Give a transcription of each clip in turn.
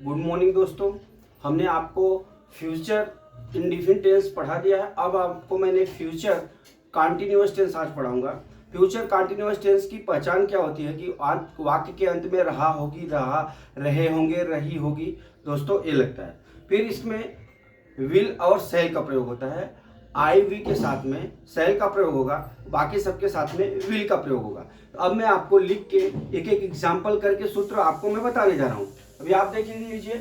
Good morning दोस्तों। हमने आपको फ्यूचर इंडिफिनिट टेंस पढ़ा दिया है। अब आपको मैंने फ्यूचर कंटिन्यूअस टेंस आज पढ़ाऊंगा। फ्यूचर कंटिन्यूअस टेंस की पहचान क्या होती है कि वाक्य के अंत में रहा होगी, रहा, रहे होंगे, रही होगी, दोस्तों ये लगता है। फिर इसमें विल और सेल का प्रयोग होता है। आई वी के साथ में सेल का प्रयोग होगा, बाकी सबके साथ में विल का प्रयोग होगा। तो अब मैं आपको लिख के एक एक एग्जाम्पल करके सूत्र आपको मैं बताने जा रहा हूं। अभी आप देख लीजिए,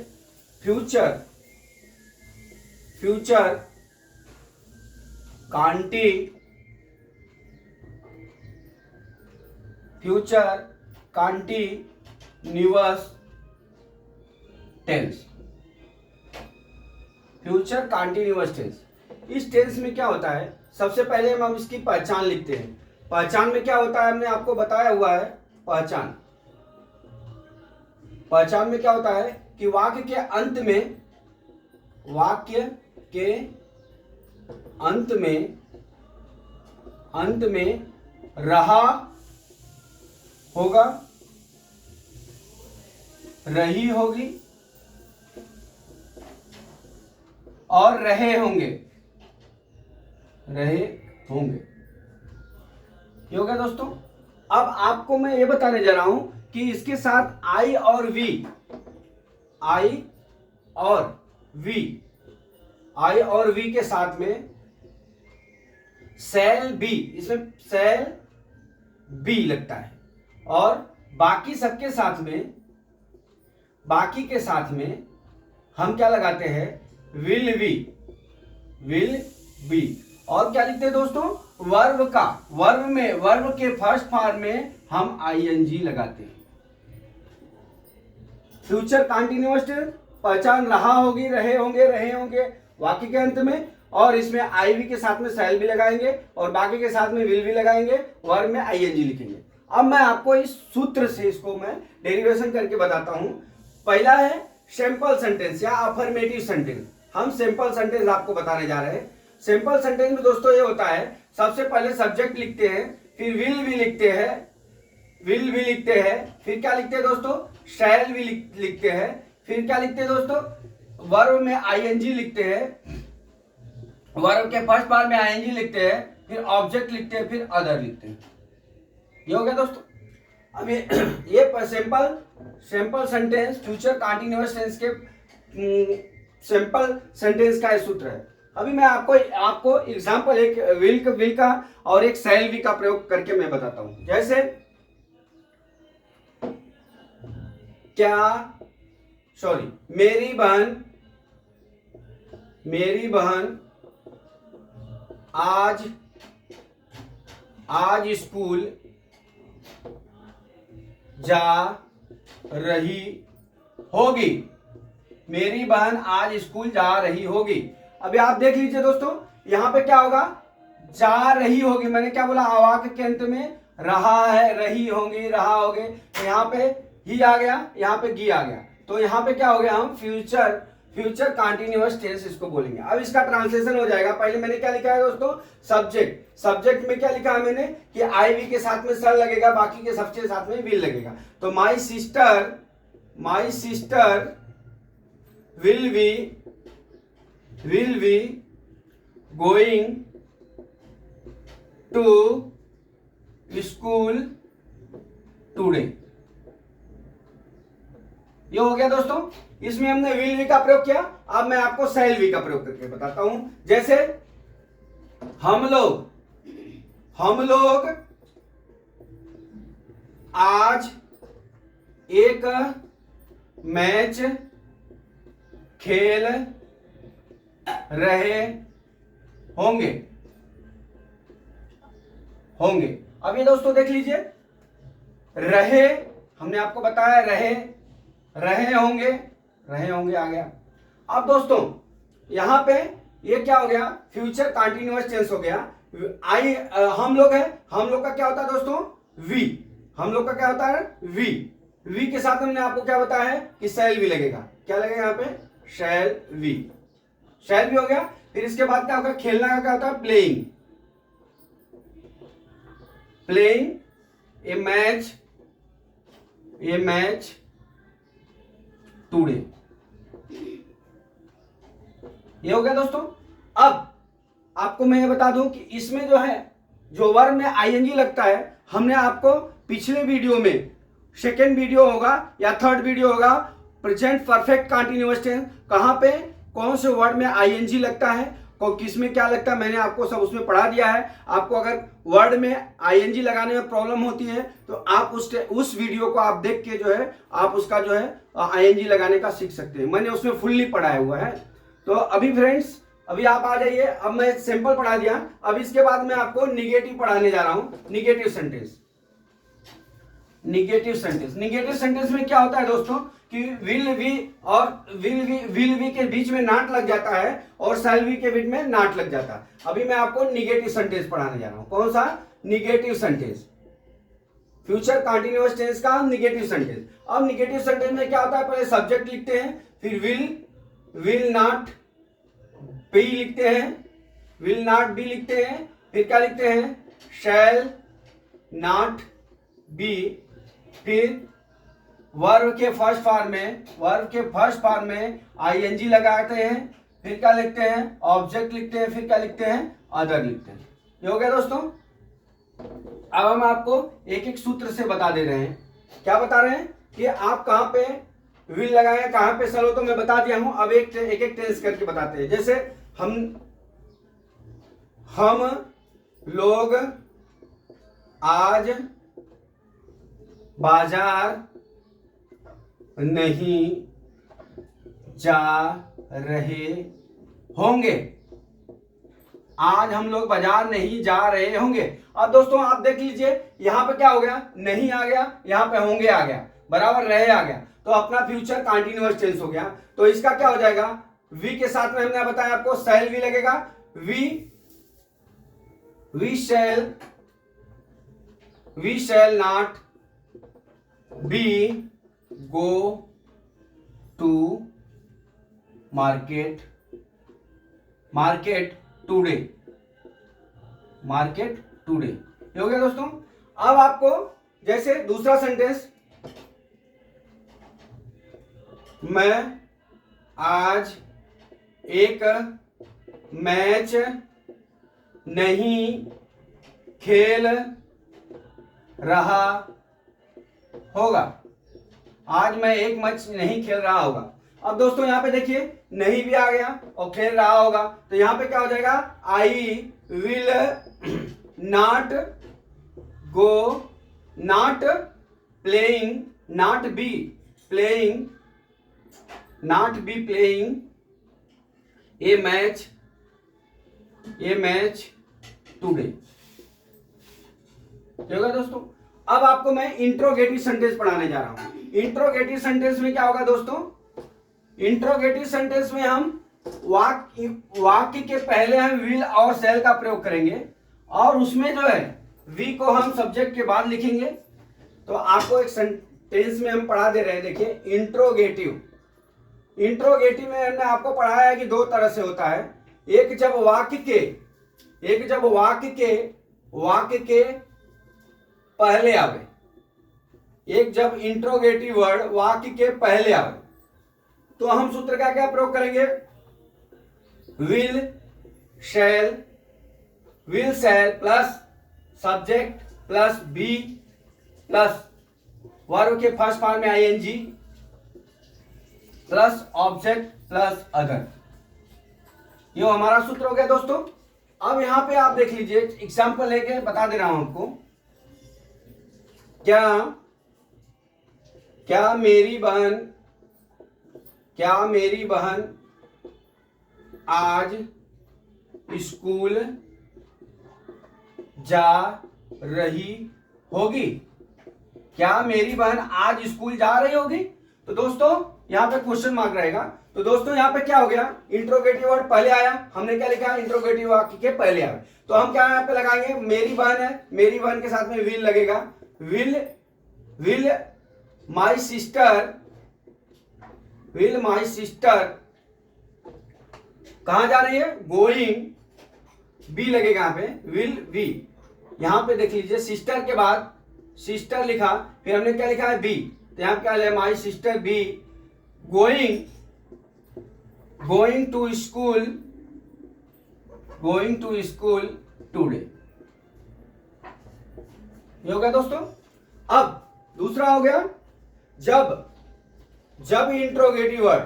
future future continuous tense. Future continuous tense, इस टेंस में क्या होता है, सबसे पहले हम इसकी पहचान लिखते हैं। पहचान में क्या होता है हमने आपको बताया हुआ है। पहचान में क्या होता है कि वाक्य के अंत में रहा होगा, रही होगी और रहे होंगे। ये हो गया दोस्तों। अब आपको मैं ये बताने जा रहा हूं कि इसके साथ आई और वी के साथ में सेल बी, इसमें सेल बी लगता है। और बाकी के साथ में हम क्या लगाते हैं, विल बी। और क्या लिखते हैं दोस्तों, वर्ब के फर्स्ट फॉर्म में हम आईएनजी लगाते हैं। फ्यूचर कंटिन्यूअस टेंस, पहचान रहा होगी, रहे होंगे वाक्य के अंत में, और इसमें आईवी के साथ में सेल भी लगाएंगे और बाकी के साथ में विल भी लगाएंगे, वर्ब में आईएनजी लिखेंगे। अब मैं आपको इस सूत्र से इसको मैं डेरिवेशन करके बताता हूं। पहला है सैंपल सेंटेंस या अफर्मेटिव सेंटेंस। हम सैंपल सेंटेंस आपको बताने जा रहे हैं। सैंपल सेंटेंस में दोस्तों ये होता है, सबसे पहले सब्जेक्ट लिखते हैं, फिर विल भी लिखते हैं, फिर क्या लिखते हैं दोस्तों, शैल भी लिखते हैं, फिर क्या लिखते हैं दोस्तों, वर्ब में आईएनजी लिखते हैं, वर्ब के फर्स्ट पार्ट में आईएनजी लिखते हैं, फिर ऑब्जेक्ट लिखते हैं, फिर अदर लिखते हैं। ये हो गया दोस्तों। अब ये sample sentence future continuous tense के सैंपल सेंटेंस का सूत्र है। अभी मैं आपको एग्जांपल एक विल का और एक शैल बी का प्रयोग करके मैं बताता हूं। जैसे मेरी बहन आज स्कूल जा रही होगी। मेरी बहन आज स्कूल जा रही होगी। अभी आप देख लीजिए दोस्तों, यहां पे क्या होगा, जा रही होगी, मैंने क्या बोला, वाक्य के अंत में रहा है, रही होंगी, रहा होगे, तो यहाँ पे ही आ गया, यहाँ पे गी आ गया, तो यहाँ पे क्या हो गया, हम फ्यूचर कंटिन्यूअस टेंस इसको बोलेंगे। अब इसका ट्रांसलेशन हो जाएगा। पहले मैंने क्या लिखा है दोस्तों, सब्जेक्ट में क्या लिखा है मैंने कि आई वी के साथ में सर लगेगा, बाकी के सबके साथ में विल लगेगा। तो my sister will be going to school today. ये हो गया दोस्तों। इसमें हमने विल वी का प्रयोग किया। अब मैं आपको शैल वी का प्रयोग करके बताता हूं। जैसे हम लोग आज एक मैच खेल रहे होंगे। अब ये दोस्तों देख लीजिए, रहे हमने आपको बताया, रहे होंगे आ गया। अब दोस्तों यहां पे ये क्या हो गया, फ्यूचर कंटिन्यूअस टेंस हो गया। हम लोग का क्या होता है दोस्तों, वी। हम लोग का क्या होता है, वी के साथ हमने आपको क्या बताया है कि शैल भी लगेगा। क्या लगेगा यहाँ पे, शैल भी हो गया। फिर इसके बाद क्या होगा, खेलना का क्या होता है, प्लेइंग ए मैच टुडे। ये हो गया दोस्तों। अब आपको मैं ये बता दूं कि इसमें जो है, जो वर्ब में आईएनजी लगता है, हमने आपको पिछले वीडियो में, सेकेंड वीडियो होगा या थर्ड वीडियो होगा, प्रेजेंट परफेक्ट कंटिन्यूअस टेंस, कहां पे कौन से वर्ड में आईएनजी लगता है, किस में क्या लगता है, मैंने आपको सब उसमें पढ़ा दिया है। आपको अगर वर्ड में आईएनजी लगाने में प्रॉब्लम होती है तो आप उस वीडियो को आप देख के जो है आप उसका जो है आईएनजी लगाने का सीख सकते हैं। मैंने उसमें फुल्ली पढ़ाया हुआ है। तो अभी फ्रेंड्स, अभी आप आ जाइए। अब मैं सिंपल पढ़ा दिया, अब इसके बाद मैं आपको निगेटिव पढ़ाने जा रहा हूं। Negative sentence, negative sentence, negative sentence में क्या होता है दोस्तों कि विल बी और विल बी के बीच में नॉट लग जाता है और शैल बी के बीच में नॉट लग जाता है। अभी मैं आपको निगेटिव सेंटेंस पढ़ाने जा रहा हूं। कौन सा? Negative sentence, future continuous tense का निगेटिव सेंटेंस। अब निगेटिव सेंटेंस में क्या होता है, पहले सब्जेक्ट लिखते हैं, फिर विल नॉट बी लिखते हैं, विल नॉट बी लिखते हैं, फिर क्या लिखते हैं, शैल नॉट बी, फिर वर्ब के फर्स्ट फॉर्म में आईएनजी लगाते हैं, फिर क्या लिखते हैं, ऑब्जेक्ट लिखते हैं, फिर क्या लिखते हैं, अदर लिखते हैं। ये हो गया दोस्तों। अब हम आपको एक एक सूत्र से बता दे रहे हैं। क्या बता रहे हैं कि आप कहां पे विल लगाएं, कहां पे शैल हो, तो मैं बता दिया हूं। अब एक एक टेंस करके बताते हैं। जैसे हम लोग आज बाजार नहीं जा रहे होंगे। आज हम लोग बाजार नहीं जा रहे होंगे। अब दोस्तों आप देख लीजिए, यहां पे क्या हो गया, नहीं आ गया, यहां पे होंगे आ गया, बराबर रहे आ गया, तो अपना फ्यूचर कंटिन्यूअस टेंस हो गया। तो इसका क्या हो जाएगा, वी के साथ में हमने बताया आपको शैल भी लगेगा। We shall not be go to market today. ये हो गया दोस्तों। अब आपको जैसे दूसरा सेंटेंस, मैं आज एक मैच नहीं खेल रहा होगा। आज मैं एक मैच नहीं खेल रहा होगा। अब दोस्तों यहां पे देखिए, नहीं भी आ गया और खेल रहा होगा, तो यहां पे क्या हो जाएगा, I will not go, not playing, not be playing a match today. होगा दोस्तों। अब आपको मैं इंट्रोगेटिव सेंटेंस पढ़ाने जा रहा हूं। इंट्रोगेटिव सेंटेंस में क्या होगा दोस्तों, इंट्रोगेटिव सेंटेंस में हम वाक्य के पहले हम विल और शैल का प्रयोग करेंगे और उसमें जो है वी को हम सब्जेक्ट के बाद लिखेंगे। तो आपको एक सेंटेंस में हम पढ़ा दे रहे हैं, देखिए इंट्रोगेटिव में हमने आपको पढ़ाया है कि दो तरह से होता है। एक जब वाक्य के पहले आवे, एक जब इंट्रोगेटिव वर्ड वाक्य के पहले आवे, तो हम सूत्र का क्या प्रयोग करेंगे, will shall plus subject plus be plus verb के फर्स्ट फॉर्म में I N G plus object plus other. ये हमारा सूत्र हो गया दोस्तों। अब यहां पे आप देख लीजिए, एग्जाम्पल लेके बता दे रहा हूं आपको। क्या मेरी बहन आज स्कूल जा रही होगी? क्या मेरी बहन आज स्कूल जा रही होगी? तो दोस्तों यहां पे क्वेश्चन मार्क रहेगा। तो दोस्तों यहां पे क्या हो गया, इंट्रोगेटिव वर्ड पहले आया, हमने क्या लिखा, इंट्रोगेटिव वाक्य के पहले आया, तो हम क्या यहां पे लगाएंगे, मेरी बहन है, मेरी बहन के साथ में विल लगेगा। विल माई सिस्टर कहां जा रही है, गोइंग, बी लगेगा यहां पे, विल बी। यहां पे देख लीजिए, सिस्टर के बाद सिस्टर लिखा, फिर हमने क्या लिखा है, बी, तो यहां पे क्या है, my sister be going going to school, going to school today. ये हो गया दोस्तों। अब दूसरा हो गया जब, जब इंट्रोगेटिव वर्ड,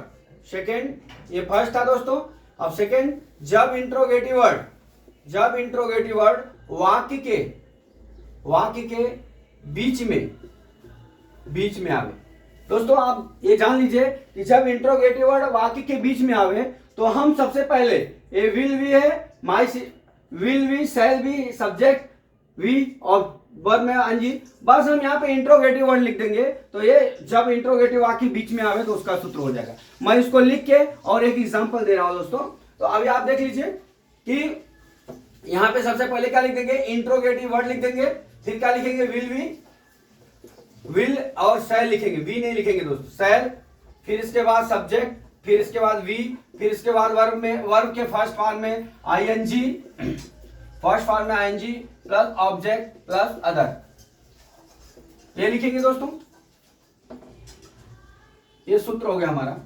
सेकेंड, ये फर्स्ट था दोस्तों। अब सेकेंड, जब इंट्रोगेटिव वर्ड, जब इंट्रोगेटिव वर्ड वाक्य के बीच में आवे। दोस्तों आप ये जान लीजिए कि जब इंट्रोगेटिव वर्ड वाक्य के बीच में आवे तो हम सबसे पहले, ये विल भी है, माई विल भी, शैल भी, सब्जेक्ट वी और वर्ब में आईएनजी, बस हम यहाँ पे इंट्रोगेटिव वर्ड लिख देंगे। तो ये जब इंट्रोगेटिव वाक्य बीच में आवे तो उसका सूत्र हो जाएगा। मैं इसको लिख के और एक एग्जांपल दे रहा हूं दोस्तों। तो अभी आप देख लीजिए कि यहाँ पे सबसे पहले क्या लिख देंगे, इंट्रोगेटिव वर्ड लिख देंगे, फिर क्या लिखेंगे, विल भी, विल और शैल लिखेंगे, वी नहीं लिखेंगे दोस्तों, शैल, फिर इसके बाद सब्जेक्ट, फिर इसके बाद वी, फिर इसके बाद वर्ब में, वर्ब के फर्स्ट फॉर्म में आईएनजी, फर्स्ट फॉर्म में I N G plus object plus other, ये लिखेंगे दोस्तों। ये सूत्र हो गया हमारा।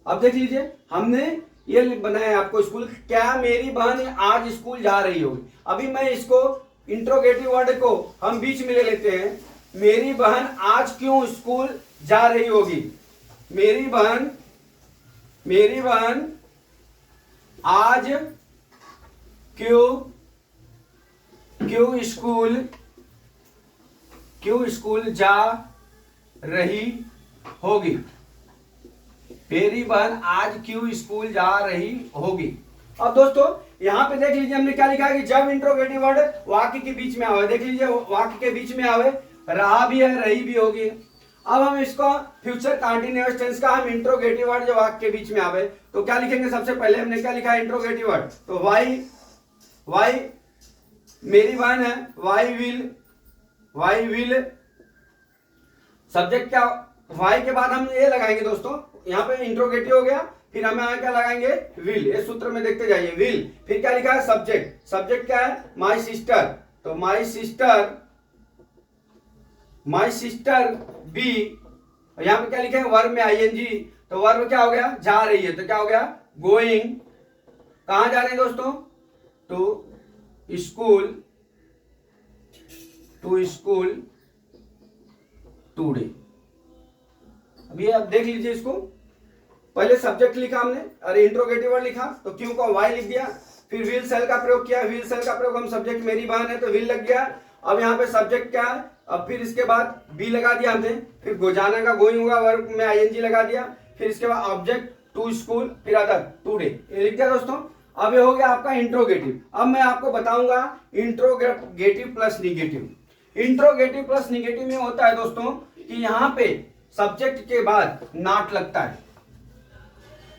अब देख लीजिए हमने ये बनाया आपको स्कूल, क्या मेरी बहन आज स्कूल जा रही होगी। अभी मैं इसको इंट्रोगेटिव वर्ड को हम बीच में ले लेते हैं, मेरी बहन आज क्यों स्कूल जा रही होगी। मेरी बहन आज क्यों स्कूल जा रही होगी। मेरी बहन आज क्यों स्कूल जा रही होगी। अब दोस्तों यहां पे देख लीजिए हमने क्या लिखा है कि जब इंट्रोगेटिव वर्ड वाक्य के बीच में आवे, देख लीजिए वाक्य के बीच में आवे, रहा भी है, रही भी होगी। अब हम इसको फ्यूचर कंटीन्यूअस टेंस का हम इंट्रोगेटिव वर्ड जो वाक्य के बीच में आवे तो क्या लिखेंगे, सबसे पहले हमने क्या लिखा है इंट्रोगेटिव वर्ड, तो वाई मेरी बहन है, वाई विल, सब्जेक्ट क्या, वाई के बाद हम ये लगाएंगे दोस्तों, यहाँ पे इंट्रोगेटिव हो गया, फिर हम यहाँ क्या लगाएंगे, विल, ये सूत्र में देखते जाइए, विल, फिर क्या लिखा है सब्जेक्ट, सब्जेक्ट क्या है, माई सिस्टर, तो माई सिस्टर बी, यहाँ पे क्या लिखा है वर्ब में आईएनजी, तो वर्ब क्या हो गया, जा रही है, तो क्या हो गया, गोइंग, कहां जा रहे हैं दोस्तों, टू स्कूल टूडे। अभी आप देख लीजिए इसको, पहले सब्जेक्ट लिखा हमने और इंट्रोगेटिव वर्ड लिखा तो क्यों का वाई लिख दिया, फिर विल सेल का प्रयोग किया, विल सेल का प्रयोग हम सब्जेक्ट मेरी बहन है तो विल लग गया। अब यहाँ पे सब्जेक्ट क्या है, अब फिर इसके बाद बी लगा दिया हमने, फिर गोजाना का गोइंग होगा, वर्ब में आईएनजी लगा दिया, फिर इसके बाद ऑब्जेक्ट टू स्कूल, फिर अदर टूडे, ये लिख दिया दोस्तों। अब ये हो गया आपका इंट्रोगेटिव। अब मैं आपको बताऊंगा interrogative plus negative. Interrogative plus negative में होता है दोस्तों कि यहाँ पे सब्जेक्ट के बाद नॉट लगता है,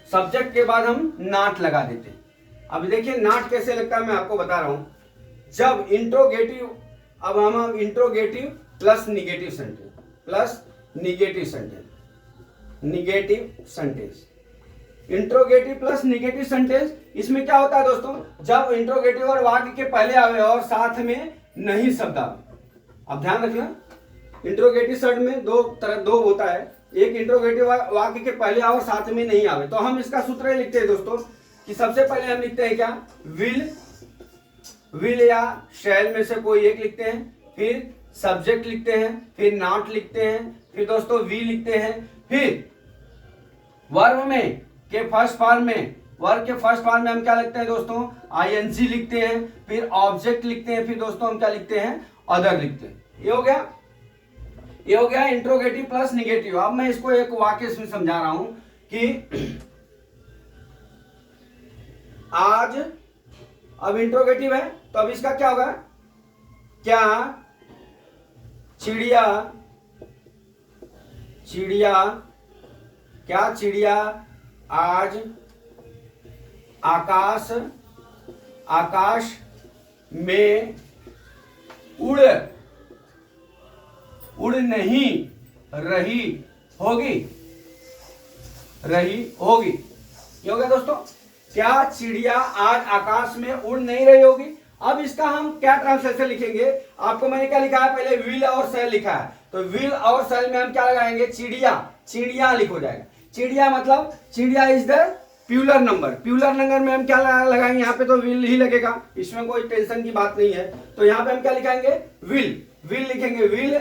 सब्जेक्ट के बाद हम नॉट लगा देते हैं। अब देखिए नॉट कैसे लगता है मैं आपको बता रहा हूं, जब इंट्रोगेटिव, अब हम interrogative plus negative sentence, interrogative plus negative sentence, इसमें क्या होता है दोस्तों, जब इंट्रोगेटिव और वाक्य के पहले आवे और साथ में नहीं शब्द आवे। अब ध्यान रखना इंट्रोगेटिव शब्द में दो होता है, एक इंट्रोगेटिव वाक्य के पहले और साथ में नहीं आवे, तो हम इसका सूत्र लिखते हैं दोस्तों कि सबसे पहले हम लिखते हैं क्या, विल या शैल में से कोई एक लिखते हैं, फिर सब्जेक्ट लिखते हैं, फिर नॉट लिखते हैं, फिर दोस्तों वी लिखते हैं, फिर वर्ब के फर्स्ट फॉर्म में हम क्या लिखते हैं दोस्तों, आईएनजी लिखते हैं, फिर ऑब्जेक्ट लिखते हैं, फिर दोस्तों हम क्या लिखते हैं, अदर लिखते हैं। ये हो गया इंट्रोगेटिव प्लस निगेटिव। अब मैं इसको एक वाक्य में समझा रहा हूं कि आज, अब इंट्रोगेटिव है तो अब इसका क्या होगा, क्या चिड़िया आज आकाश में उड़ नहीं रही होगी। ये हो गया दोस्तों, क्या चिड़िया आज आकाश में उड़ नहीं रही होगी। अब इसका हम क्या ट्रांसलेशन लिखेंगे, आपको मैंने क्या लिखा है, पहले विल और सेल लिखा है, तो विल और सेल में हम क्या लगाएंगे, चिड़िया लिख हो जाएगा। चिड़िया मतलब चिड़िया is the plural number. Plural number में हम क्या लगाएंगे, यहाँ पे तो विल ही लगेगा, इसमें कोई टेंशन की बात नहीं है। तो यहाँ पे हम क्या लिखाएंगे, विल, विल लिखेंगे, will,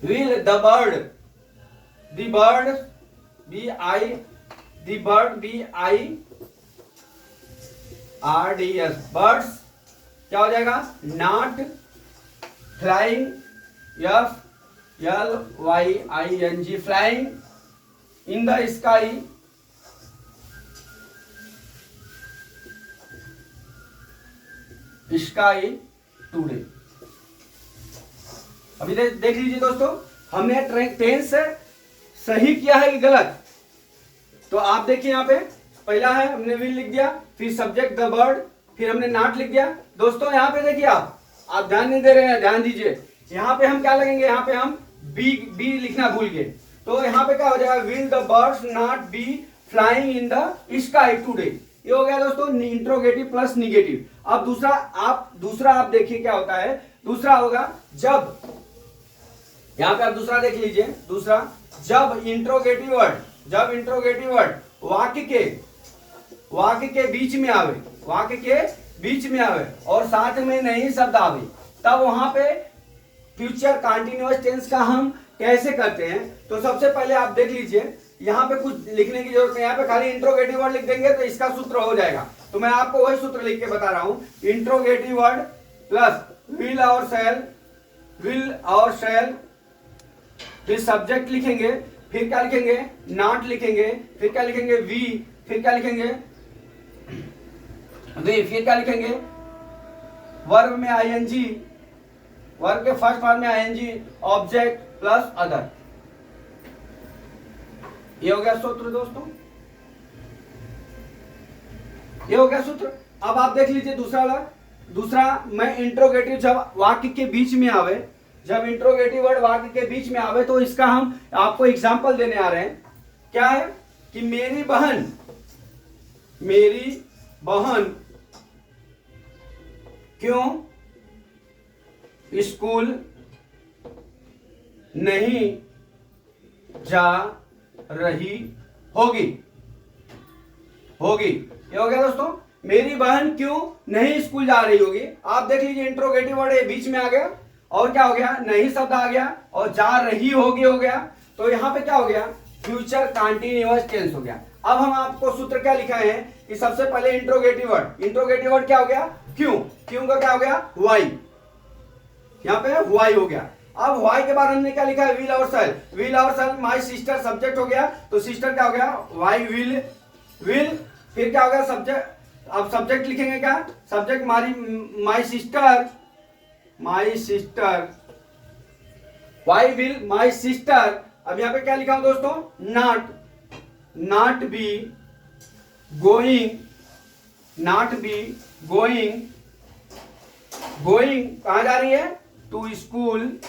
will the bird, the bird B I, the bird B I R D S, birds क्या हो जाएगा, not flying, F L Y I N G, flying in the sky, sky today. अभी देख लीजिए दोस्तों, हमने tense सही किया है कि गलत। तो आप देखिए यहाँ पे पहला है हमने विल लिख दिया, फिर सब्जेक्ट द बर्ड, फिर हमने नॉट लिख दिया। दोस्तों यहाँ पे देखिए, आप ध्यान नहीं दे रहे हैं, ध्यान दीजिए। यहाँ पे हम क्या लगेंगे, यहाँ पे हम बी लिखना भूल गए। तो यहाँ पे क्या हो जाएगा, will the birds not be flying in the sky today. ये हो गया दोस्तों इंट्रोगेटिव प्लस निगेटिव। अब दूसरा आप देखिए क्या होता है। दूसरा होगा जब, यहां पे आप दूसरा देख लीजिए, दूसरा जब इंट्रोगेटिव वर्ड वाक्य के बीच में आवे, वाक्य के बीच में आवे और साथ में नहीं शब्द आवे, तब वहां पे फ्यूचर कंटीन्यूअस टेंस का हम कैसे करते हैं। तो सबसे पहले आप देख लीजिए, यहाँ पे कुछ लिखने की जरूरत नहीं, यहाँ पे खाली इंट्रोगेटिव वर्ड लिख देंगे तो इसका सूत्र हो जाएगा। तो मैं आपको वही सूत्र लिख के बता रहा हूं, इंट्रोगेटिव वर्ड प्लस विल और शैल, फिर सब्जेक्ट लिखेंगे, फिर क्या लिखेंगे, नॉट लिखेंगे, फिर क्या लिखेंगे, वी, फिर क्या लिखेंगे, फिर क्या लिखेंगे, वर्ब में आईएनजी, वर्ब के फर्स्ट फॉर्म में आईएनजी, ऑब्जेक्ट प्लस अदर। ये हो गया सूत्र दोस्तों, ये हो गया सूत्र। अब आप देख लीजिए दूसरा मैं इंट्रोगेटिव जब वाक्य के बीच में आवे, जब इंट्रोगेटिव वर्ड वाक्य के बीच में आवे तो इसका हम आपको एग्जांपल देने आ रहे हैं। क्या है कि मेरी बहन क्यों स्कूल नहीं जा रही होगी। ये हो गया दोस्तों, मेरी बहन क्यों नहीं स्कूल जा रही होगी। आप देख लीजिए इंट्रोगेटिव वर्ड बीच में आ गया और क्या हो गया, नहीं शब्द आ गया और जा रही होगी हो गया। तो यहां पे क्या हो गया, फ्यूचर कंटीन्यूअस टेंस हो गया। अब हम आपको सूत्र क्या लिखा है कि सबसे पहले इंट्रोगेटिव वर्ड क्या हो गया, क्यों का क्या हो गया, वाई, यहाँ पे वाई हो गया। अब वाई के बाद हमने क्या लिखा है, विल और सेल, माई सिस्टर सब्जेक्ट हो गया, तो सिस्टर क्या हो गया, वाई विल, फिर क्या हो गया सब्जेक्ट। अब सब्जेक्ट लिखेंगे क्या, subject my sister, why will my sister. अब यहाँ पे क्या लिखा हूं दोस्तों, नॉट बी गोइंग कहां जा रही है, टू स्कूल,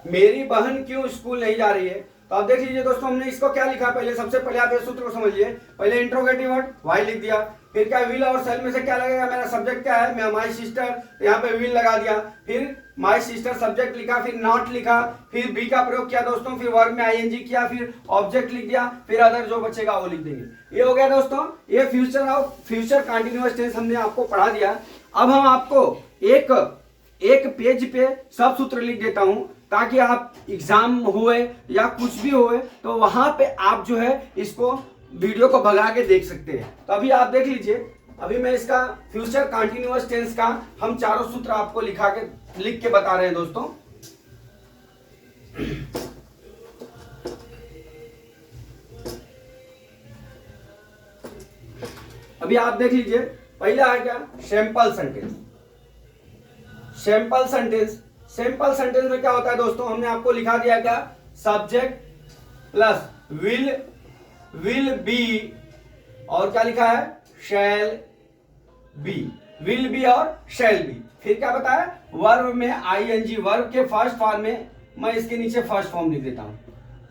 मेरी बहन क्यों स्कूल नहीं जा रही है। तो आप देख लीजिए दोस्तों, हमने इसको क्या लिखा, पहले सबसे पहले आप इस सूत्र को समझिए। पहले इंट्रोगेटिव वर्ड वाई लिख दिया, फिर क्या विल और सेल में से क्या लगेगा, मेरा सब्जेक्ट क्या है, मैं माई सिस्टर, तो यहाँ पे विल लगा दिया, फिर माई सिस्टर सब्जेक्ट लिखा, फिर नॉट लिखा, फिर बी का प्रयोग किया दोस्तों, फिर वर्ब में आईएनजी किया, फिर ऑब्जेक्ट लिख दिया, फिर अदर जो बचेगा वो लिख देंगे। ये हो गया दोस्तों, ये फ्यूचर कंटीन्यूअस टेंस हमने आपको पढ़ा दिया। अब हम आपको एक पेज पे सब सूत्र लिख देता हूं, ताकि आप एग्जाम हुए या कुछ भी हुए तो वहां पे आप जो है इसको वीडियो को भगा के देख सकते हैं। तो अभी आप देख लीजिए, अभी मैं इसका फ्यूचर कंटीन्यूअस टेंस का हम चारों सूत्र आपको लिख के बता रहे हैं दोस्तों। अभी आप देख लीजिए, पहला है क्या, सैंपल सेंटेंस में क्या होता है दोस्तों, हमने आपको लिखा दिया क्या, सब्जेक्ट प्लस विल बी और क्या लिखा है, शैल बी, विल बी और शैल बी। फिर क्या बताया, वर्ब में आईएनजी, वर्ब के फर्स्ट फॉर्म में, मैं इसके नीचे फर्स्ट फॉर्म लिख देता हूं,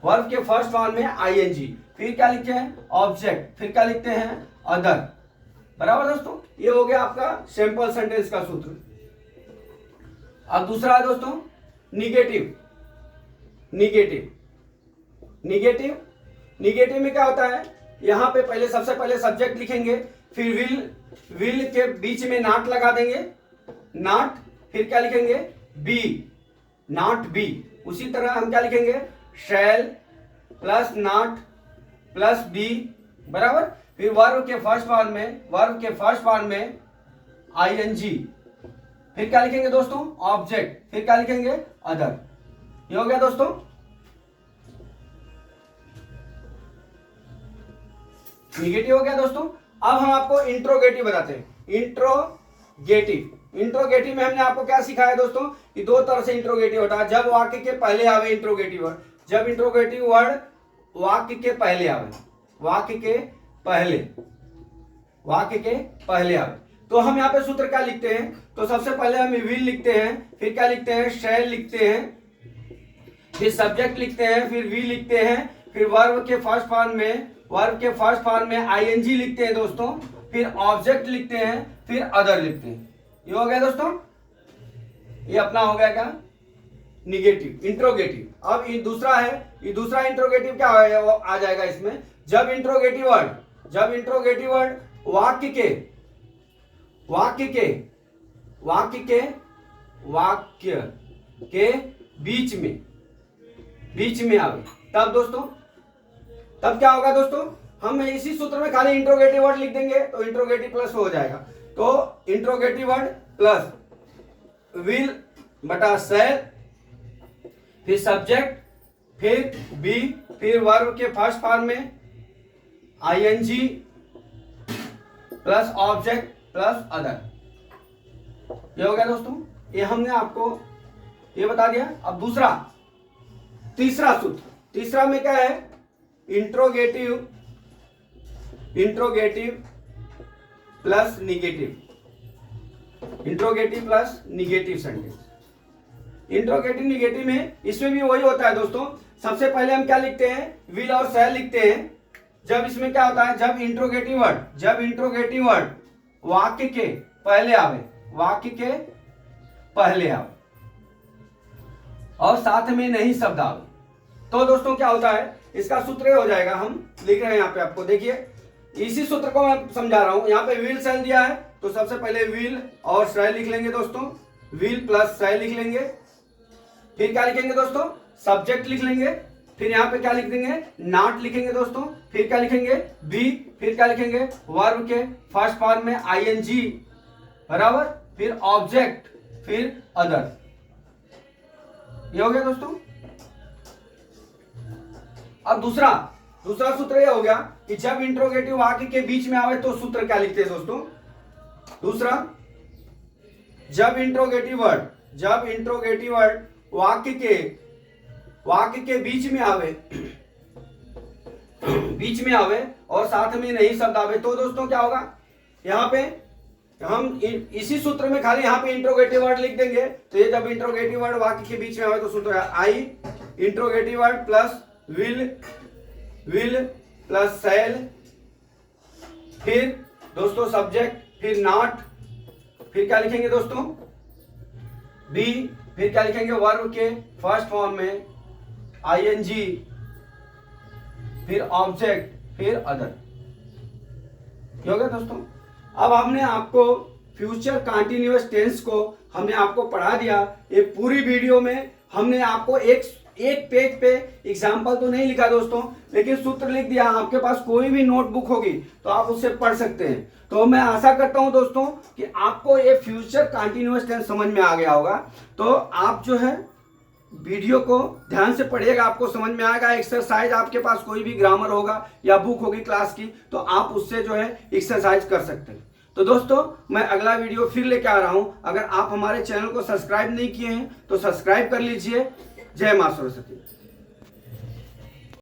वर्ब के फर्स्ट फॉर्म में आईएनजी, फिर क्या लिखते हैं, ऑब्जेक्ट, फिर क्या लिखते हैं, अदर, बराबर दोस्तों, ये हो गया आपका सिंपल सेंटेंस का सूत्र। अब दूसरा है दोस्तों निगेटिव। निगेटिव निगेटिव निगेटिव में क्या होता है, यहां पे पहले सबसे पहले सब्जेक्ट लिखेंगे, फिर विल के बीच में नॉट लगा देंगे, नॉट, फिर क्या लिखेंगे बी, नॉट बी। उसी तरह हम क्या लिखेंगे shall plus not plus be, बराबर। फिर वर्ब के फर्स्ट फॉर्म में आईएनजी, फिर क्या लिखेंगे दोस्तों ऑब्जेक्ट, फिर क्या लिखेंगे अदर। ये हो गया दोस्तों। निगेटिव हो गया दोस्तों। अब हम आपको इंट्रोगेटिव बताते हैं। इंट्रोगेटिव में हमने आपको क्या सिखाया दोस्तों कि दो तरह से इंट्रोगेटिव होता है। जब वाक्य के पहले आवे इंट्रोगेटिव वर्ड, जब इंट्रोगेटिव वर्ड वाक्य के पहले आवे, वाक्य के पहले आवे, तो हम यहाँ पे सूत्र क्या लिखते हैं, तो सबसे पहले हम विल लिखते हैं, फिर क्या लिखते हैं शैल लिखते हैं, फिर सब्जेक्ट लिखते हैं, फिर वी लिखते हैं, फिर वर्ब के फर्स्ट फॉर्म में आईएनजी लिखते हैं दोस्तों, फिर ऑब्जेक्ट लिखते हैं, फिर अदर लिखते हैं। ये हो गया दोस्तों, ये अपना हो गया क्या निगेटिव इंट्रोगेटिव। अब ये दूसरा है, ये दूसरा इंट्रोगेटिव क्या है वो आ जाएगा इसमें, जब इंट्रोगेटिव वर्ड वाक्य के बीच में आवे, तब दोस्तों तब क्या होगा दोस्तों, हम इसी सूत्र में खाली इंट्रोगेटिव वर्ड लिख देंगे तो इंट्रोगेटिव प्लस हो जाएगा। तो इंट्रोगेटिव वर्ड प्लस विल बटा शैल, फिर सब्जेक्ट, फिर बी, फिर वर्ब के फर्स्ट फॉर्म में I N G plus object plus other. ये हो गया दोस्तों, ये हमने आपको ये बता दिया। अब तीसरा सूत्र, तीसरा में क्या है interrogative plus negative sentence. Interrogative negative में इसमें भी वही होता है दोस्तों। सबसे पहले हम क्या लिखते हैं विल और शैल लिखते हैं। जब इसमें क्या होता है, जब इंट्रोगेटिव वर्ड वाक्य के पहले आवे और साथ में नहीं शब्द आवे, तो दोस्तों क्या होता है, इसका सूत्र हो जाएगा, हम लिख रहे हैं यहाँ पे आपको देखिए, इसी सूत्र को मैं समझा रहा हूं। यहाँ पे विल शैल दिया है तो सबसे पहले विल और शैल लिख लेंगे दोस्तों, विल प्लस शैल लिख लेंगे, फिर क्या लिखेंगे दोस्तों सब्जेक्ट लिख लेंगे, फिर यहाँ पे क्या लिख देंगे नॉट लिखेंगे दोस्तों, फिर क्या लिखेंगे बी, फिर क्या लिखेंगे वर्ब के फर्स्ट फॉर्म में आईएनजी, बराबर, फिर ऑब्जेक्ट, फिर अदर। ये हो गया दोस्तों। अब दूसरा सूत्र ये हो गया कि जब इंट्रोगेटिव वाक्य के बीच में आवे तो सूत्र क्या लिखते हैं दोस्तों। दूसरा, जब इंट्रोगेटिव वर्ड वाक्य के बीच में आवे और साथ में नहीं शब्द आवे, तो दोस्तों क्या होगा, यहाँ पे हम इसी सूत्र में खाली यहाँ पे इंट्रोगेटिव वर्ड लिख देंगे। तो ये जब इंट्रोगेटिव वर्ड वाक्य के बीच में आवे तो सूत्र है आई interrogative word plus will plus shall, फिर दोस्तों सब्जेक्ट, फिर नॉट, फिर क्या लिखेंगे दोस्तों बी, फिर क्या लिखेंगे वर्ब के फर्स्ट फॉर्म में आईएनजी, फिर ऑब्जेक्ट, फिर अदर। हो गया दोस्तों। अब हमने आपको फ्यूचर कंटिन्यूअस टेंस को हमने आपको पढ़ा दिया। ये पूरी वीडियो में हमने आपको एक पेज पे एग्जाम्पल तो नहीं लिखा दोस्तों, लेकिन सूत्र लिख दिया। आपके पास कोई भी नोटबुक होगी तो आप उससे पढ़ सकते हैं। तो मैं आशा करता हूं दोस्तों कि आपको ये फ्यूचर कंटिन्यूअस टेंस समझ में आ गया होगा। तो आप जो है वीडियो को ध्यान से पढ़िएगा, आपको समझ में आएगा। एक्सरसाइज आपके पास कोई भी ग्रामर होगा या बुक होगी क्लास की तो आप उससे जो है एक्सरसाइज कर सकते हैं। तो दोस्तों मैं अगला वीडियो फिर लेके आ रहा हूं। अगर आप हमारे चैनल को सब्सक्राइब नहीं किए हैं तो सब्सक्राइब कर लीजिए। जय मां सरस्वती।